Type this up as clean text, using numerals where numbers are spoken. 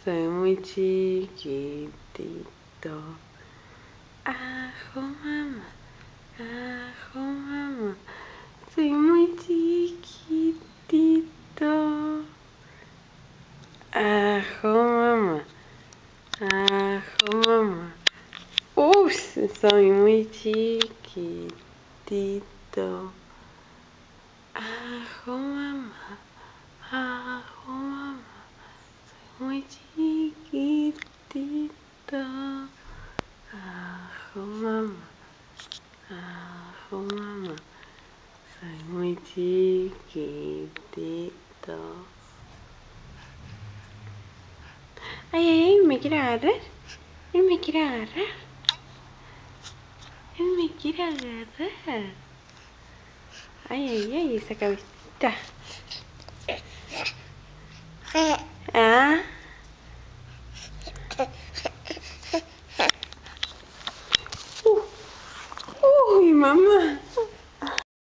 Soy muy chiquitito. Ajo mamá, ajo mamá. Soy muy chiquitito. Ajo mamá, ajo mamá. Ups, soy muy chiquitito. Ajo mamá, ajo mamá. Muy chiquitito. Ajo mamá, ajo mamá. Soy muy chiquitito. Ay, ay, ay, me quiere agarrar. Él me quiere agarrar. Él me quiere agarrar. Ay, ay, ay, esa cabecita. Ah. Uy, mamá.